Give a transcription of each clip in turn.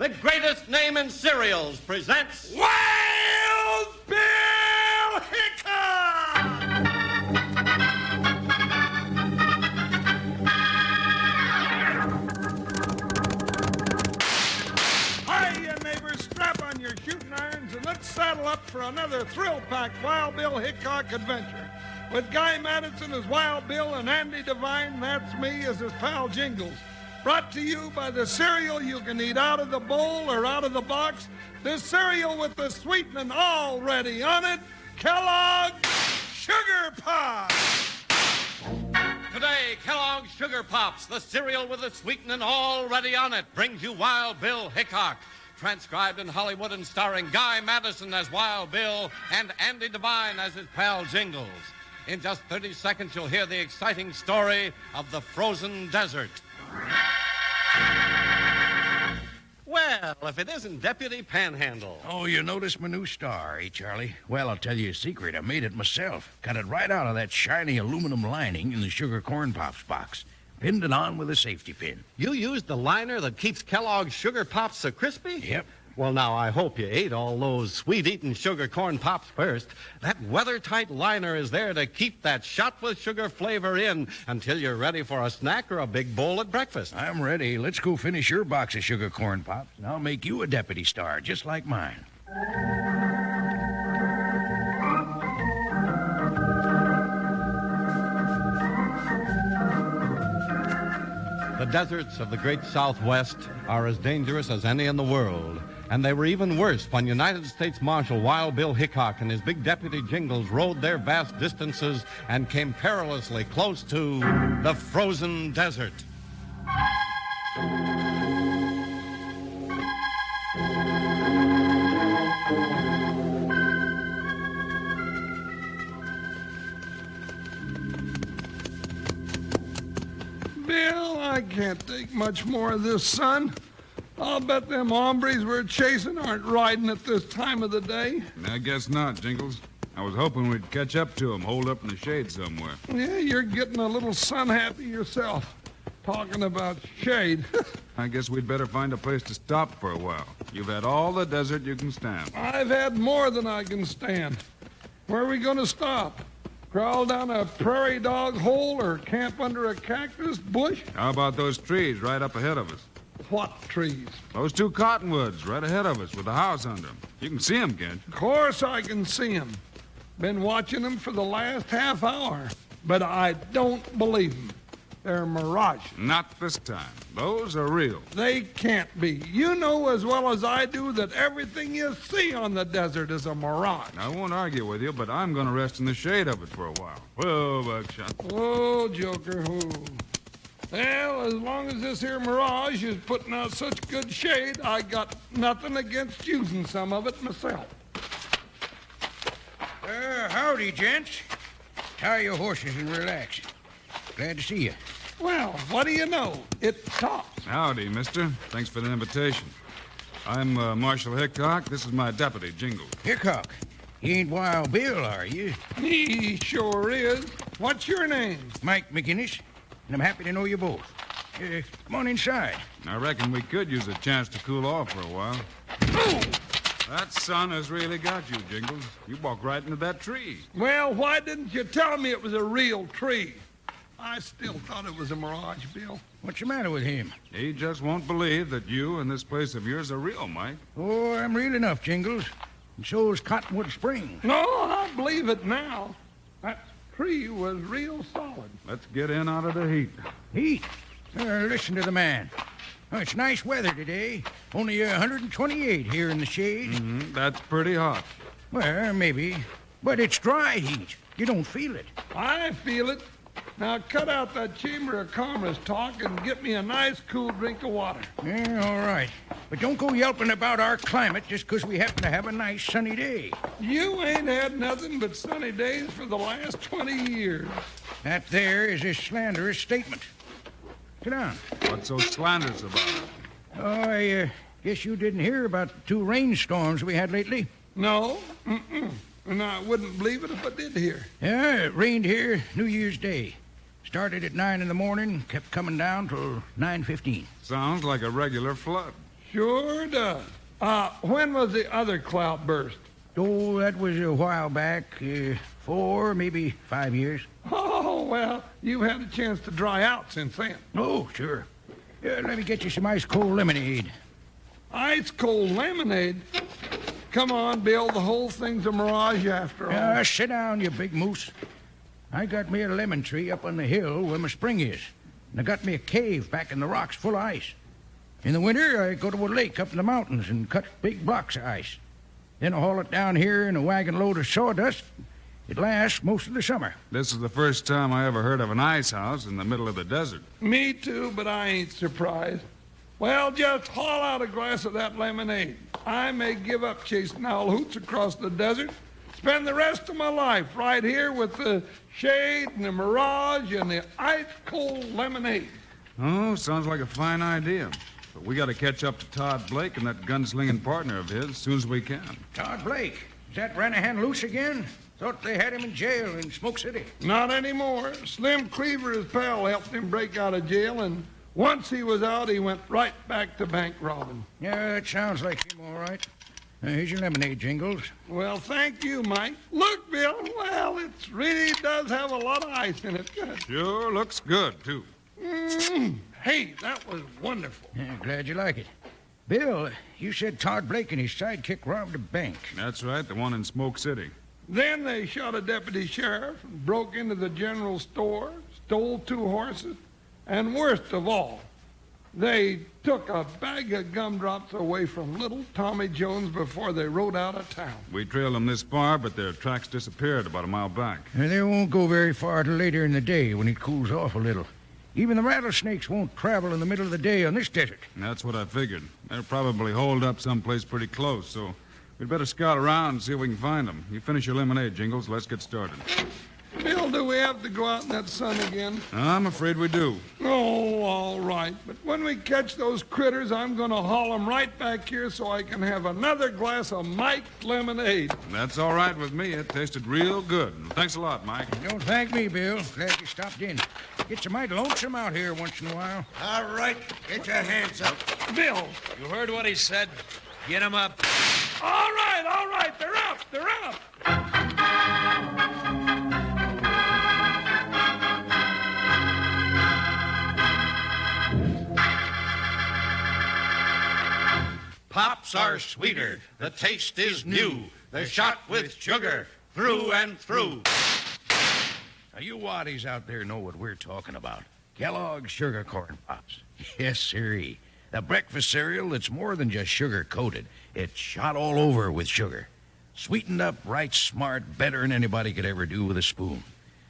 the greatest name in cereals, presents... Wild Bill Hickok! Hiya, neighbors. Strap on your shooting irons and let's saddle up for another thrill-packed Wild Bill Hickok adventure. With Guy Madison as Wild Bill and Andy Devine, that's me, as his pal Jingles. Brought to you by the cereal you can eat out of the bowl or out of the box. The cereal with the sweetening already on it, Kellogg's Sugar Pops. Today, Kellogg's Sugar Pops, the cereal with the sweetening already on it, brings you Wild Bill Hickok. Transcribed in Hollywood and starring Guy Madison as Wild Bill and Andy Devine as his pal Jingles. In just 30 seconds, you'll hear the exciting story of the frozen desert. Well, if it isn't Deputy Panhandle. Oh, you notice my new star, eh, Charlie? Well, I'll tell you a secret. I made it myself. Cut it right out of that shiny aluminum lining in the Sugar Corn Pops box. Pinned it on with a safety pin. You used the liner that keeps Kellogg's Sugar Pops so crispy? Yep. Well, now, I hope you ate all those sweet-eating sugar corn pops first. That weather-tight liner is there to keep that shot with sugar flavor in until you're ready for a snack or a big bowl at breakfast. I'm ready. Let's go finish your box of Sugar Corn Pops, and I'll make you a deputy star, just like mine. The deserts of the great Southwest are as dangerous as any in the world. And they were even worse when United States Marshal Wild Bill Hickok and his big deputy Jingles rode their vast distances and came perilously close to the frozen desert. Bill, I can't take much more of this, son. I'll bet them hombres we're chasing aren't riding at this time of the day. I guess not, Jingles. I was hoping we'd catch up to them, holed up in the shade somewhere. Yeah, you're getting a little sun-happy yourself. Talking about shade. I guess we'd better find a place to stop for a while. You've had all the desert you can stand. I've had more than I can stand. Where are we going to stop? Crawl down a prairie dog hole or camp under a cactus bush? How about those trees right up ahead of us? What trees? Those two cottonwoods right ahead of us with the house under them. You can see them, can't you? Of course I can see 'em. Been watching them for the last half hour. But I don't believe 'em. They're mirages. Not this time. Those are real. They can't be. You know as well as I do that everything you see on the desert is a mirage. I won't argue with you, but I'm going to rest in the shade of it for a while. Whoa, Buckshot. Oh, Joker, who? Well, as long as this here mirage is putting out such good shade, I got nothing against using some of it myself. Howdy, gents. Tie your horses and relax. Glad to see you. Well, what do you know? It tops. Howdy, mister. Thanks for the invitation. I'm Marshal Hickok. This is my deputy, Jingles. Hickok, you ain't Wild Bill, are you? He sure is. What's your name? Mike McGinnis, and I'm happy to know you both. Come on inside. I reckon we could use a chance to cool off for a while. That sun has really got you, Jingles. You walked right into that tree. Well, why didn't you tell me it was a real tree? I still thought it was a mirage, Bill. What's the matter with him? He just won't believe that you and this place of yours are real, Mike. Oh, I'm real enough, Jingles. And so's Cottonwood Springs. No, I believe it now. That tree was real solid. Let's get in out of the heat. Heat? Listen to the man. Oh, it's nice weather today. Only 128 here in the shade. That's pretty hot. Well, maybe. But it's dry heat. You don't feel it. I feel it. Now cut out that Chamber of Commerce talk and get me a nice cool drink of water. Yeah, all right. But don't go yelping about our climate just 'cause we happen to have a nice sunny day. You ain't had nothing but sunny days for the last 20 years. That there is a slanderous statement. Sit down. What's so slanderous about it? Oh, I guess you didn't hear about the 2 rainstorms we had lately. No? And I wouldn't believe it if I did hear. Yeah, it rained here New Year's Day. Started at 9 in the morning, kept coming down till 9:15. Sounds like a regular flood. Sure does. When was the other cloudburst? Oh, that was a while back. 4, maybe 5 years. Oh, well, you've had a chance to dry out since then. Oh, sure. Let me get you some ice cold lemonade. Ice cold lemonade? Come on, Bill, the whole thing's a mirage after all. Sit down, you big moose. I got me a lemon tree up on the hill where my spring is. And I got me a cave back in the rocks full of ice. In the winter, I go to a lake up in the mountains and cut big blocks of ice. Then I haul it down here in a wagon load of sawdust. It lasts most of the summer. This is the first time I ever heard of an ice house in the middle of the desert. Me too, but I ain't surprised. Well, just haul out a glass of that lemonade. I may give up chasing owl hoots across the desert, spend the rest of my life right here with the shade and the mirage and the ice-cold lemonade. Oh, sounds like a fine idea. But we got to catch up to Todd Blake and that gunslinging partner of his as soon as we can. Todd Blake? Is that Ranahan loose again? Thought they had him in jail in Smoke City. Not anymore. Slim Cleaver, his pal, helped him break out of jail, and once he was out, he went right back to bank robbing. Yeah, that sounds like him, all right. Here's your lemonade, Jingles. Well, thank you, Mike. Look, Bill, well, it really does have a lot of ice in it. Good. Sure looks good, too. Hey, that was wonderful. Yeah, glad you like it. Bill, you said Todd Blake and his sidekick robbed a bank. That's right, the one in Smoke City. Then they shot a deputy sheriff and broke into the general store, stole 2 horses, and worst of all, they took a bag of gumdrops away from little Tommy Jones before they rode out of town. We trailed them this far, but their tracks disappeared about a mile back. And they won't go very far till later in the day when it cools off a little. Even the rattlesnakes won't travel in the middle of the day on this desert. That's what I figured. They're probably holed up someplace pretty close, so we'd better scout around and see if we can find them. You finish your lemonade, Jingles. Let's get started. Bill, do we have to go out in that sun again? I'm afraid we do. Oh, all right. But when we catch those critters, I'm going to haul them right back here so I can have another glass of Mike lemonade. That's all right with me. It tasted real good. Thanks a lot, Mike. Don't thank me, Bill. Glad you stopped in. Gets mighty lonesome out here once in a while. All right, get your hands up. Bill! You heard what he said. Get him up. All right. They're up. Pops are sweeter. The taste is new. They're shot with sugar through and through. Now, you waddies out there know what we're talking about. Kellogg's Sugar Corn Pops. Yes, sirree. The breakfast cereal that's more than just sugar-coated. It's shot all over with sugar. Sweetened up right smart, better than anybody could ever do with a spoon.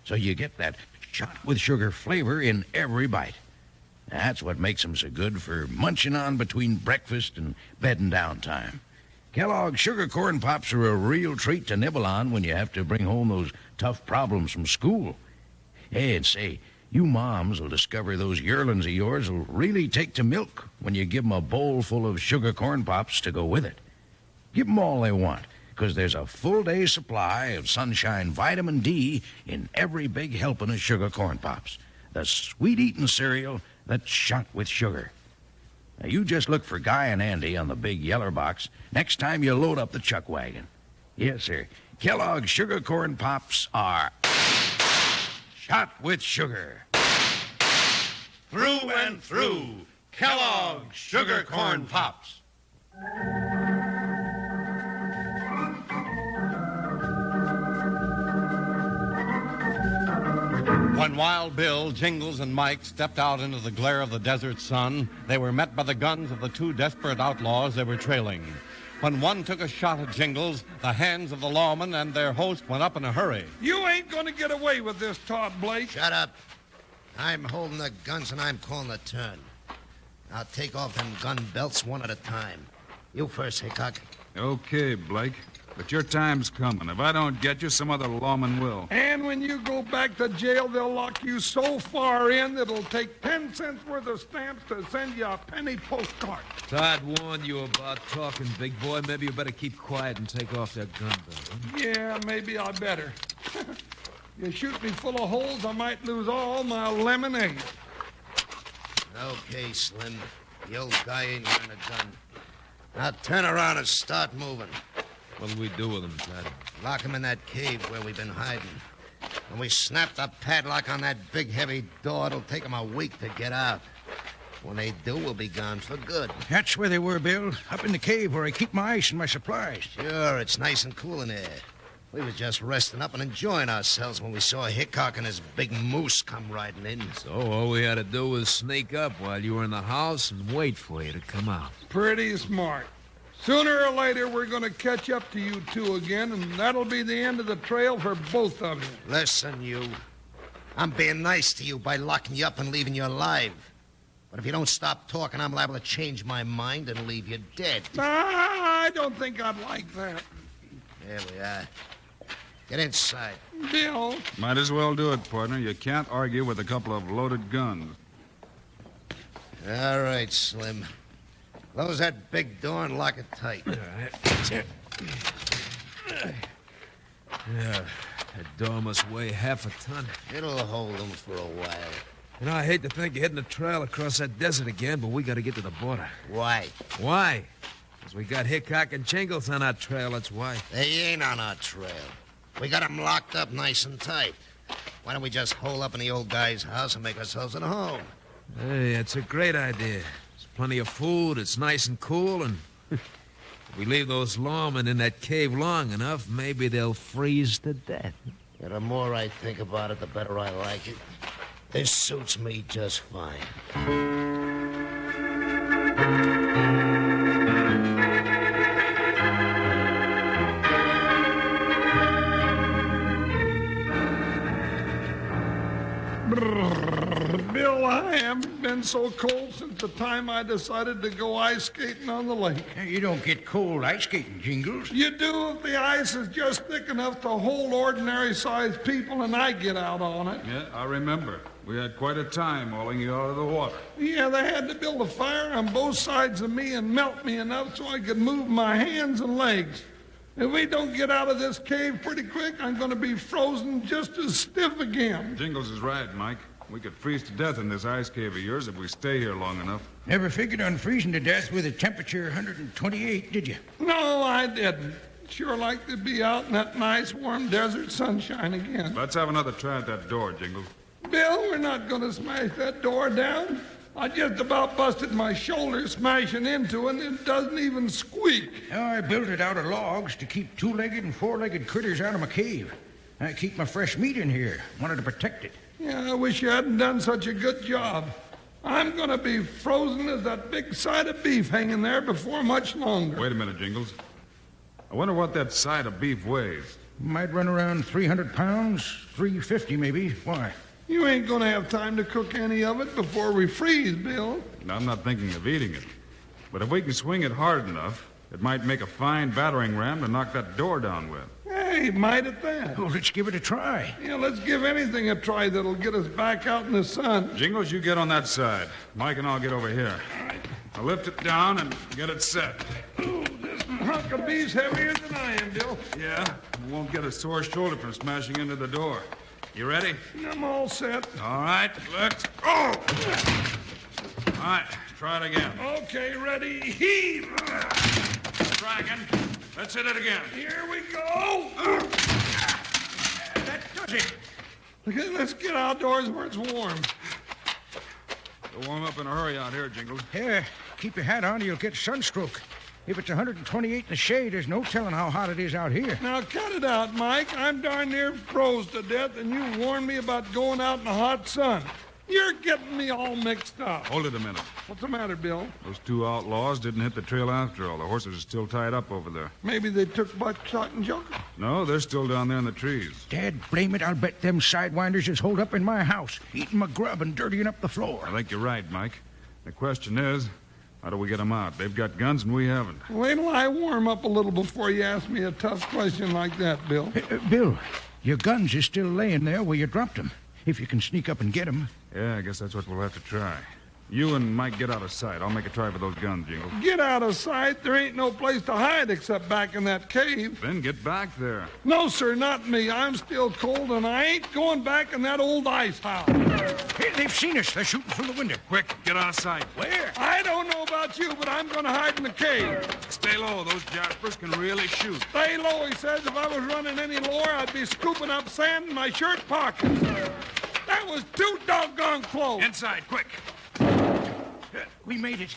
So you get that shot with sugar flavor in every bite. That's what makes them so good for munching on between breakfast and bedding down time. Kellogg's Sugar Corn Pops are a real treat to nibble on when you have to bring home those tough problems from school. Hey, and say, you moms will discover those yearlings of yours will really take to milk when you give them a bowl full of Sugar Corn Pops to go with it. Give them all they want, because there's a full day's supply of sunshine vitamin D in every big helping of Sugar Corn Pops. The sweet-eating cereal that's shot with sugar. Now, you just look for Guy and Andy on the big yeller box next time you load up the chuck wagon. Yes, sir. Kellogg's Sugar Corn Pops are shot with sugar. Through and through. Kellogg's Sugar Corn Pops. When Wild Bill, Jingles, and Mike stepped out into the glare of the desert sun, they were met by the guns of the 2 desperate outlaws they were trailing. When one took a shot at Jingles, the hands of the lawman and their host went up in a hurry. You ain't going to get away with this, Todd Blake. Shut up. I'm holding the guns and I'm calling the turn. I'll take off them gun belts one at a time. You first, Hickok. Okay, Blake. But your time's coming. If I don't get you, some other lawman will. And when you go back to jail, they'll lock you so far in that it'll take 10 cents worth of stamps to send you a penny postcard. Todd warned you about talking, big boy. Maybe you better keep quiet and take off that gun belt. Huh? Yeah, maybe I better. You shoot me full of holes, I might lose all my lemonade. Okay, Slim. The old guy ain't wearing a gun. Now turn around and start moving. What'll we do with them, Ted? Lock him in that cave where we've been hiding. When we snap the padlock on that big, heavy door, it'll take them a week to get out. When they do, we'll be gone for good. That's where they were, Bill. Up in the cave where I keep my ice and my supplies. Sure, it's nice and cool in there. We was just resting up and enjoying ourselves when we saw Hickok and his big moose come riding in. So all we had to do was sneak up while you were in the house and wait for you to come out. Pretty smart. Sooner or later, we're going to catch up to you two again, and that'll be the end of the trail for both of you. Listen, you. I'm being nice to you by locking you up and leaving you alive. But if you don't stop talking, I'm liable to change my mind and leave you dead. I don't think I'd like that. There we are. Get inside. Bill. Might as well do it, partner. You can't argue with a couple of loaded guns. All right, Slim. Close that big door and lock it tight. All right. Yeah, that door must weigh half a ton. It'll hold them for a while. You know, I hate to think of hitting the trail across that desert again, but we got to get to the border. Why? Why? Because we got Hickok and Jingles on our trail, that's why. They ain't on our trail. We got them locked up nice and tight. Why don't we just hole up in the old guy's house and make ourselves at home? Hey, that's a great idea. There's plenty of food, it's nice and cool, and if we leave those lawmen in that cave long enough, maybe they'll freeze to death. Yeah, the more I think about it, the better I like it. This suits me just fine. Bill, I haven't been so cold since the time I decided to go ice skating on the lake. Hey, you don't get cold ice skating, Jingles. You do if the ice is just thick enough to hold ordinary-sized people and I get out on it. Yeah, I remember. We had quite a time hauling you out of the water. Yeah, they had to build a fire on both sides of me and melt me enough so I could move my hands and legs. If we don't get out of this cave pretty quick, I'm going to be frozen just as stiff again. Jingles is right, Mike. We could freeze to death in this ice cave of yours if we stay here long enough. Never figured on freezing to death with a temperature 128, did you? No, I didn't. Sure like to be out in that nice warm desert sunshine again. Let's have another try at that door, Jingles. Bill, we're not going to smash that door down. I just about busted my shoulder smashing into it, and it doesn't even squeak. Oh, I built it out of logs to keep two-legged and four-legged critters out of my cave. I keep my fresh meat in here. Wanted to protect it. Yeah, I wish you hadn't done such a good job. I'm going to be frozen as that big side of beef hanging there before much longer. Wait a minute, Jingles. I wonder what that side of beef weighs. Might run around 300 pounds, 350 maybe. Why? You ain't going to have time to cook any of it before we freeze, Bill. Now, I'm not thinking of eating it. But if we can swing it hard enough, it might make a fine battering ram to knock that door down with. Hey, might at that. Oh, let's give it a try. Yeah, let's give anything a try that'll get us back out in the sun. Jingles, you get on that side. Mike and I'll get over here. Now lift it down and get it set. Ooh, this hunk of beef's heavier than I am, Bill. Yeah? We won't get a sore shoulder from smashing into the door. You ready? I'm all set. All right, let's go! All right, try it again. Okay, ready, heave. Try again. Let's hit it again. Here we go. That does it. Okay, let's get outdoors where it's warm. Go warm up in a hurry out here, Jingles. Here, keep your hat on or you'll get sunstroke. If it's 128 in the shade, there's no telling how hot it is out here. Now, cut it out, Mike. I'm darn near froze to death, and you warned me about going out in the hot sun. You're getting me all mixed up. Hold it a minute. What's the matter, Bill? Those two outlaws didn't hit the trail after all. The horses are still tied up over there. Maybe they took Buckshot and Joker. No, they're still down there in the trees. Dad, blame it, I'll bet them sidewinders is holed up in my house, eating my grub and dirtying up the floor. I think you're right, Mike. The question is, how do we get them out? They've got guns and we haven't. Wait till I warm up a little before you ask me a tough question like that, Bill. Bill, your guns is still laying there where you dropped them. If you can sneak up and get them. Yeah, I guess that's what we'll have to try. You and Mike get out of sight. I'll make a try for those guns, Jingles. Get out of sight. There ain't no place to hide except back in that cave. Then get back there. No, sir, not me. I'm still cold, and I ain't going back in that old ice house. Hey, they've seen us. They're shooting from the window. Quick, get out of sight. Where? I don't know about about you, but I'm going to hide in the cave. Stay low. Those jaspers can really shoot. Stay low, he says. If I was running any lower, I'd be scooping up sand in my shirt pockets. That was too doggone close. Inside, quick. We made it.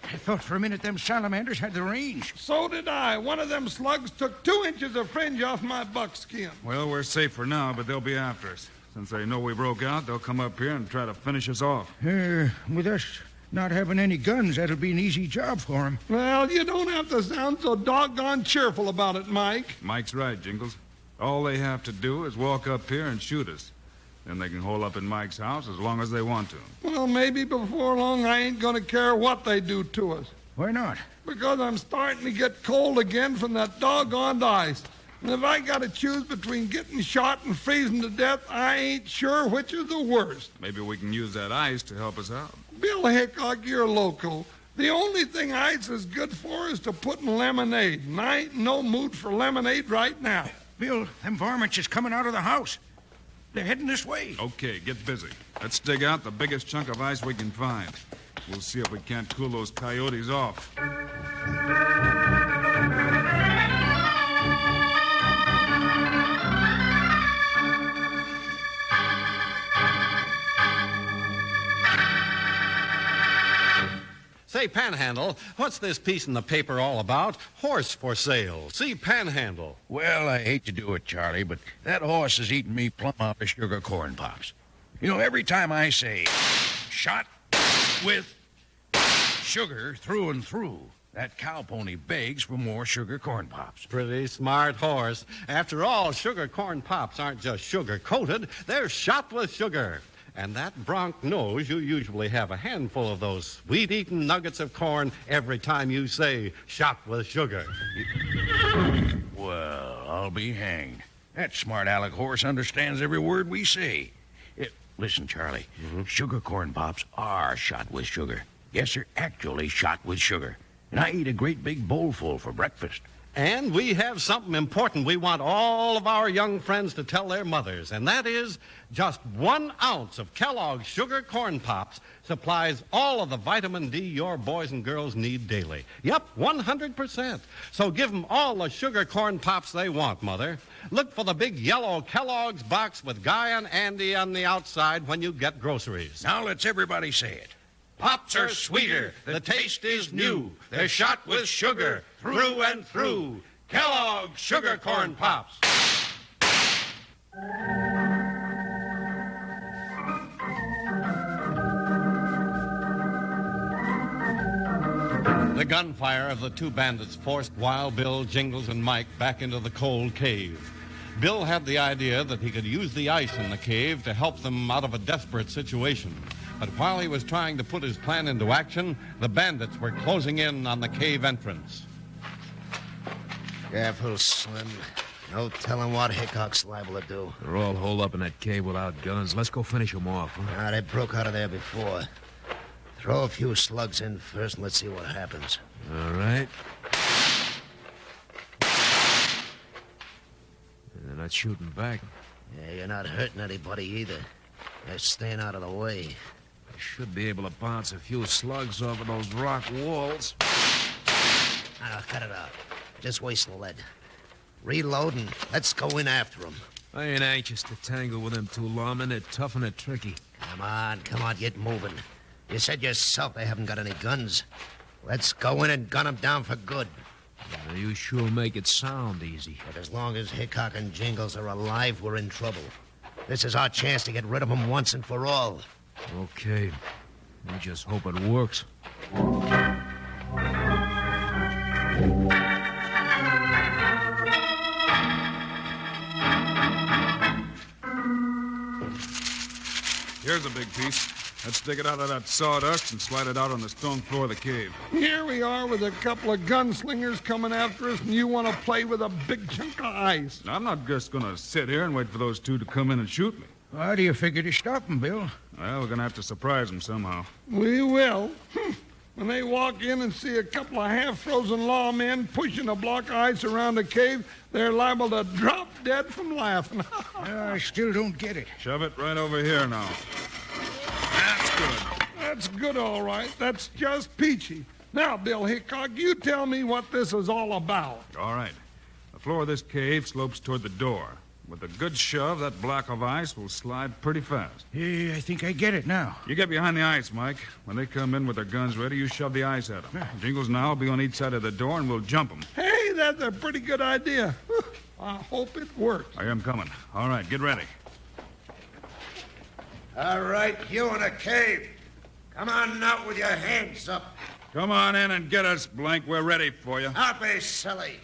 I thought for a minute them salamanders had the range. So did I. One of them slugs took 2 inches of fringe off my buckskin. Well, we're safe for now, but they'll be after us. Since they know we broke out, they'll come up here and try to finish us off. With us not having any guns, that'll be an easy job for them. Well, you don't have to sound so doggone cheerful about it, Mike. Mike's right, Jingles. All they have to do is walk up here and shoot us. Then they can hole up in Mike's house as long as they want to. Well, maybe before long I ain't going to care what they do to us. Why not? Because I'm starting to get cold again from that doggone ice. And if I got to choose between getting shot and freezing to death, I ain't sure which is the worst. Maybe we can use that ice to help us out. Bill Hickok, you're loco. The only thing ice is good for is to put in lemonade, and I ain't in no mood for lemonade right now. Bill, them varmints is coming out of the house. They're heading this way. Okay, get busy. Let's dig out the biggest chunk of ice we can find. We'll see if we can't cool those coyotes off. Say, Panhandle, what's this piece in the paper all about? Horse for sale. See Panhandle. Well, I hate to do it, Charlie, but that horse is eating me plumb out of sugar corn pops. You know, every time I say, shot with sugar through and through, that cow pony begs for more sugar corn pops. Pretty smart horse. After all, sugar corn pops aren't just sugar-coated. They're shot with sugar. And that bronc knows you usually have a handful of those sweet-eating nuggets of corn every time you say, shot with sugar. Well, I'll be hanged. That smart aleck horse understands every word we say. Listen, Charlie, sugar corn pops are shot with sugar. Yes, they're actually shot with sugar. And I eat a great big bowlful for breakfast. And we have something important we want all of our young friends to tell their mothers, and that is just 1 ounce of Kellogg's Sugar Corn Pops supplies all of the vitamin D your boys and girls need daily. Yep, 100%. So give them all the Sugar Corn Pops they want, Mother. Look for the big yellow Kellogg's box with Guy and Andy on the outside when you get groceries. Now let's everybody say it. Pops are sweeter. The taste is new. They're shot with sugar through and through. Kellogg's Sugar Corn Pops. The gunfire of the 2 bandits forced Wild Bill, Jingles, and Mike back into the cold cave. Bill had the idea that he could use the ice in the cave to help them out of a desperate situation. But while he was trying to put his plan into action, the bandits were closing in on the cave entrance. Careful, Slim. No telling what Hickok's liable to do. They're all holed up in that cave without guns. Let's go finish them off, huh? They broke out of there before. Throw a few slugs in first and let's see what happens. All right. They're not shooting back. Yeah, you're not hurting anybody either. They're staying out of the way. I should be able to bounce a few slugs over those rock walls. Now, cut it out. Just waste the lead. Reload and let's go in after them. I ain't anxious to tangle with them 2 lawmen. They're tough and they're tricky. Come on, get moving. You said yourself they haven't got any guns. Let's go in and gun them down for good. Now, you sure make it sound easy. But as long as Hickok and Jingles are alive, we're in trouble. This is our chance to get rid of them once and for all. Okay. We just hope it works. Here's a big piece. Let's dig it out of that sawdust and slide it out on the stone floor of the cave. Here we are with a couple of gunslingers coming after us, and you want to play with a big chunk of ice. Now, I'm not just going to sit here and wait for those 2 to come in and shoot me. How do you figure to stop them, Bill? Well, we're going to have to surprise them somehow. We will. When they walk in and see a couple of half-frozen lawmen pushing a block of ice around the cave, they're liable to drop dead from laughing. I still don't get it. Shove it right over here now. That's good. That's good, all right. That's just peachy. Now, Bill Hickok, you tell me what this is all about. All right. The floor of this cave slopes toward the door. With a good shove, that block of ice will slide pretty fast. Hey, I think I get it now. You get behind the ice, Mike. When they come in with their guns ready, you shove the ice at them. Jingles and I will be on each side of the door, and we'll jump them. Hey, that's a pretty good idea. I hope it works. I am coming. All right, get ready. All right, you in the cave. Come on out with your hands up. Come on in and get us, Blank. We're ready for you. Don't be silly.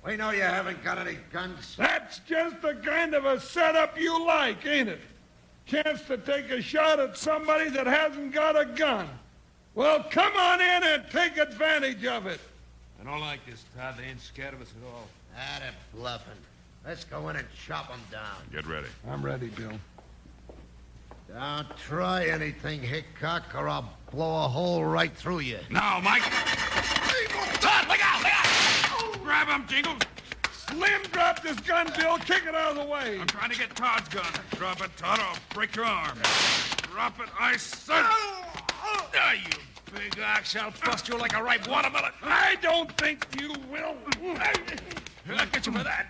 We know you haven't got any guns. That's just the kind of a setup you like, ain't it? Chance to take a shot at somebody that hasn't got a gun. Well, come on in and take advantage of it. I don't like this, Todd. They ain't scared of us at all. That bluffing. Let's go in and chop them down. Get ready. I'm ready, Bill. Don't try anything, Hickok, or I'll blow a hole right through you. Now, Mike. Todd, look out! Look out! Grab him, Jingles. Slim, drop this gun, Bill. Kick it out of the way. I'm trying to get Todd's gun. Drop it, Todd, or I'll break your arm. Drop it, I said. Ah, you big ox. I'll bust you like a ripe watermelon. I don't think you will. I'll get you for that.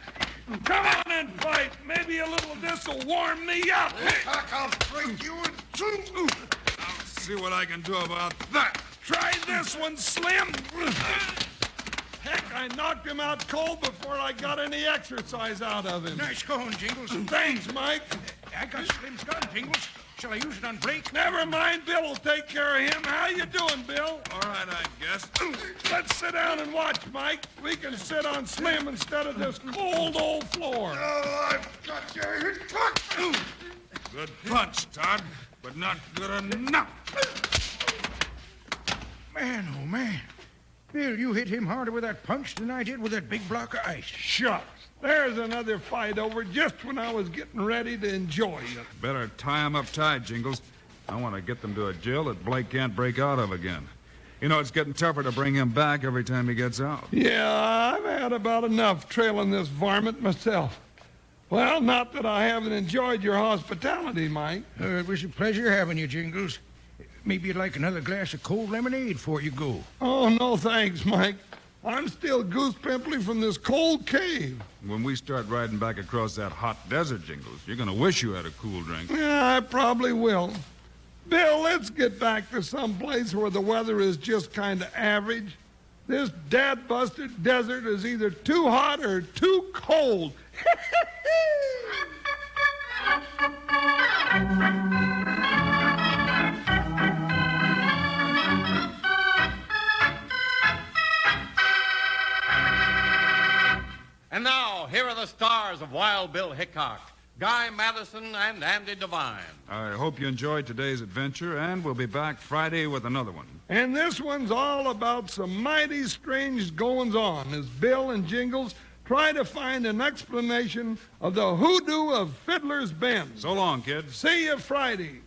Come on and fight. Maybe a little of this will warm me up. Hickok, I'll break you in two. I'll see what I can do about that. Try this one, Slim. Heck, I knocked him out cold before I got any exercise out of him. Nice going, Jingles. Thanks, Mike. I got Slim's gun, Jingles. Shall I use it on Blake? Never mind, Bill will take care of him. How you doing, Bill? All right, I guess. Let's sit down and watch, Mike. We can sit on Slim instead of this cold old floor. Oh, I've got you, Hickok. Good punch, Todd, but not good enough. Man, oh, man. Bill, you hit him harder with that punch than I did with that big block of ice. Shucks. There's another fight over just when I was getting ready to enjoy it. Better tie him up tight, Jingles. I want to get them to a jail that Blake can't break out of again. You know, it's getting tougher to bring him back every time he gets out. Yeah, I've had about enough trailing this varmint myself. Well, not that I haven't enjoyed your hospitality, Mike. It was a pleasure having you, Jingles. Maybe you'd like another glass of cold lemonade before you go. Oh, no thanks, Mike. I'm still goose pimply from this cold cave. When we start riding back across that hot desert, Jingles, you're going to wish you had a cool drink. Yeah, I probably will. Bill, let's get back to some place where the weather is just kind of average. This dad-busted desert is either too hot or too cold. And now, here are the stars of Wild Bill Hickok, Guy Madison and Andy Devine. I hope you enjoyed today's adventure, and we'll be back Friday with another one. And this one's all about some mighty strange goings-on as Bill and Jingles try to find an explanation of the hoodoo of Fiddler's Bend. So long, kids. See you Friday.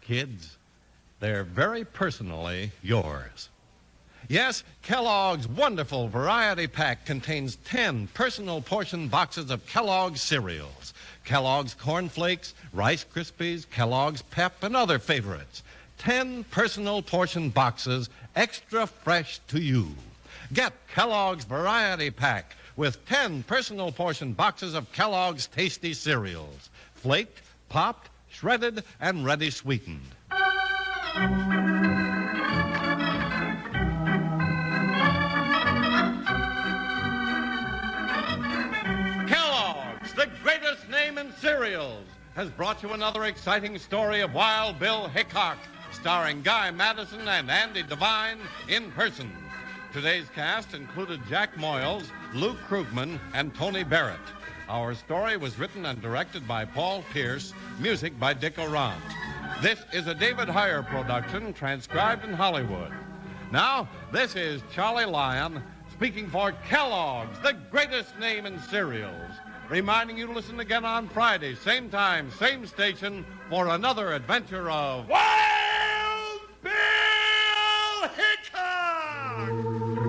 Kids, they're very personally yours. Yes, Kellogg's wonderful variety pack contains 10 personal portion boxes of Kellogg's cereals. Kellogg's Corn Flakes, Rice Krispies, Kellogg's Pep, and other favorites. 10 personal portion boxes, extra fresh to you. Get Kellogg's variety pack with 10 personal portion boxes of Kellogg's tasty cereals. Flaked, popped, shredded, and ready sweetened. Kellogg's, the greatest name in cereals, has brought you another exciting story of Wild Bill Hickok, starring Guy Madison and Andy Devine in person. Today's cast included Jack Moyles, Luke Krugman, and Tony Barrett. Our story was written and directed by Paul Pierce, music by Dick Orant. This is a David Heyer production, transcribed in Hollywood. Now, this is Charlie Lyon speaking for Kellogg's, the greatest name in cereals, reminding you to listen again on Friday, same time, same station, for another adventure of Wild Bill Hickok!